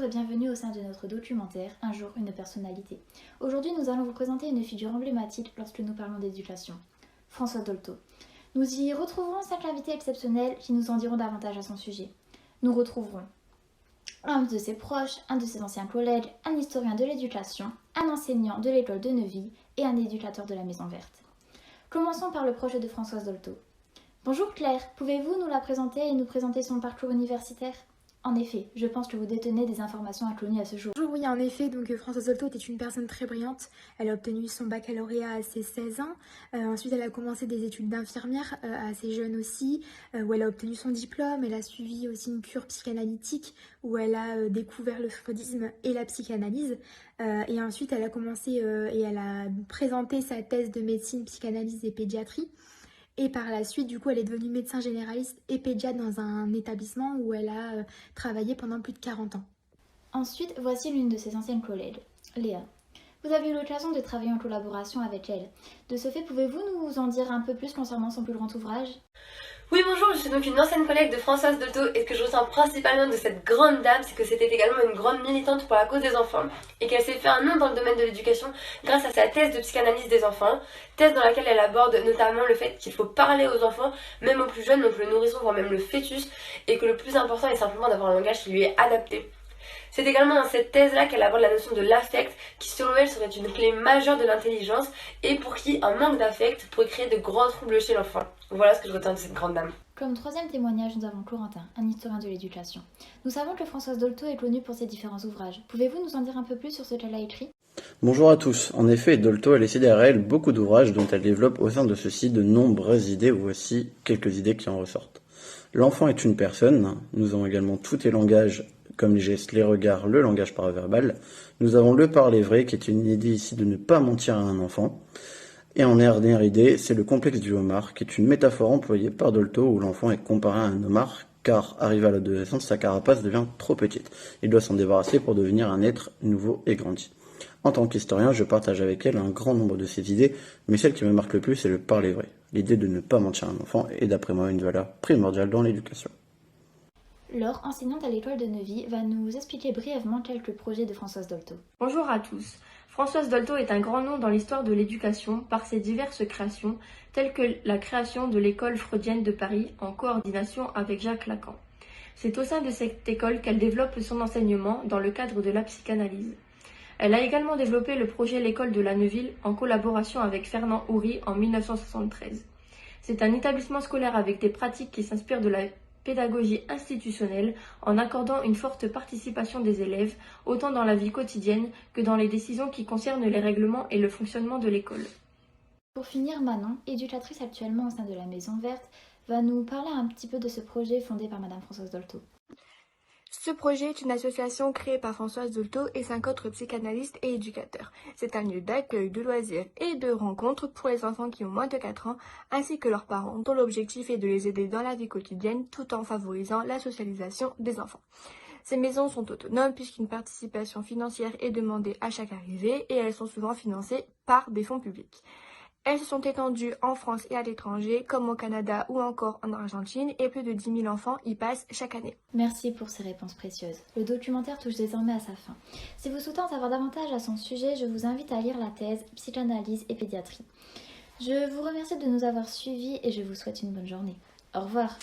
bonjour et bienvenue au sein de notre documentaire Un jour, une personnalité. Aujourd'hui, nous allons vous présenter une figure emblématique lorsque nous parlons d'éducation, Françoise Dolto. Nous y retrouverons 5 invités exceptionnels qui nous en diront davantage à son sujet. Nous retrouverons un de ses proches, un de ses anciens collègues, un historien de l'éducation, un enseignant de l'école de Neuville et un éducateur de la Maison Verte. Commençons par le projet de Françoise Dolto. Bonjour Claire, pouvez-vous nous la présenter et nous présenter son parcours universitaire ? En effet, je pense que vous détenez des informations inconnues à ce jour. Bonjour, oui, en effet, Françoise Dolto était une personne très brillante. Elle a obtenu son baccalauréat à ses 16 ans. Ensuite, elle a commencé des études d'infirmière assez jeune aussi, où elle a obtenu son diplôme. Elle a suivi aussi une cure psychanalytique où elle a découvert le freudisme et la psychanalyse. Et ensuite, elle a commencé et elle a présenté sa thèse de médecine, psychanalyse et pédiatrie. Et par la suite, elle est devenue médecin généraliste et pédiatre dans un établissement où elle a travaillé pendant plus de 40 ans. Ensuite, voici l'une de ses anciennes collègues, Léa. Vous avez eu l'occasion de travailler en collaboration avec elle. De ce fait, pouvez-vous nous en dire un peu plus concernant son plus grand ouvrage ? Oui, bonjour, je suis donc une ancienne collègue de Françoise Dolto et ce que je ressens principalement de cette grande dame, c'est que c'était également une grande militante pour la cause des enfants et qu'elle s'est fait un nom dans le domaine de l'éducation grâce à sa thèse de psychanalyse des enfants, thèse dans laquelle elle aborde notamment le fait qu'il faut parler aux enfants, même aux plus jeunes, donc le nourrisson, voire même le fœtus, et que le plus important est simplement d'avoir un langage qui lui est adapté. C'est également dans cette thèse-là qu'elle aborde la notion de l'affect, qui selon elle serait une clé majeure de l'intelligence et pour qui un manque d'affect pourrait créer de grands troubles chez l'enfant. Voilà ce que je retiens de cette grande dame. Comme troisième témoignage, nous avons Corentin, un historien de l'éducation. Nous savons que Françoise Dolto est connue pour ses différents ouvrages. Pouvez-vous nous en dire un peu plus sur ce qu'elle a écrit ? Bonjour à tous. En effet, Dolto a laissé derrière elle beaucoup d'ouvrages dont elle développe au sein de ceux-ci de nombreuses idées. Voici quelques idées qui en ressortent. L'enfant est une personne. Nous avons également tous les langages comme les gestes, les regards, le langage paraverbal. Nous avons le parler vrai, qui est une idée ici de ne pas mentir à un enfant. Et en dernière idée, c'est le complexe du homard, qui est une métaphore employée par Dolto où l'enfant est comparé à un homard, car arrivé à l'adolescence, sa carapace devient trop petite. Il doit s'en débarrasser pour devenir un être nouveau et grandi. En tant qu'historien, je partage avec elle un grand nombre de ces idées, mais celle qui me marque le plus, c'est le parler vrai. L'idée de ne pas mentir à un enfant est d'après moi une valeur primordiale dans l'éducation. Laure, enseignante à l'école de Neuville, va nous expliquer brièvement quelques projets de Françoise Dolto. Bonjour à tous. Françoise Dolto est un grand nom dans l'histoire de l'éducation par ses diverses créations, telles que la création de l'école freudienne de Paris en coordination avec Jacques Lacan. C'est au sein de cette école qu'elle développe son enseignement dans le cadre de la psychanalyse. Elle a également développé le projet L'école de la Neuville en collaboration avec Fernand Houry en 1973. C'est un établissement scolaire avec des pratiques qui s'inspirent de la pédagogie institutionnelle en accordant une forte participation des élèves, autant dans la vie quotidienne que dans les décisions qui concernent les règlements et le fonctionnement de l'école. Pour finir, Manon, éducatrice actuellement au sein de la Maison Verte, va nous parler un petit peu de ce projet fondé par Madame Françoise Dolto. Ce projet est une association créée par Françoise Dolto et 5 autres psychanalystes et éducateurs. C'est un lieu d'accueil, de loisirs et de rencontres pour les enfants qui ont moins de 4 ans, ainsi que leurs parents, dont l'objectif est de les aider dans la vie quotidienne tout en favorisant la socialisation des enfants. Ces maisons sont autonomes puisqu'une participation financière est demandée à chaque arrivée et elles sont souvent financées par des fonds publics. Elles se sont étendues en France et à l'étranger, comme au Canada ou encore en Argentine, et plus de 10 000 enfants y passent chaque année. Merci pour ces réponses précieuses. Le documentaire touche désormais à sa fin. Si vous souhaitez en savoir davantage à son sujet, je vous invite à lire la thèse Psychanalyse et pédiatrie. Je vous remercie de nous avoir suivis et je vous souhaite une bonne journée. Au revoir.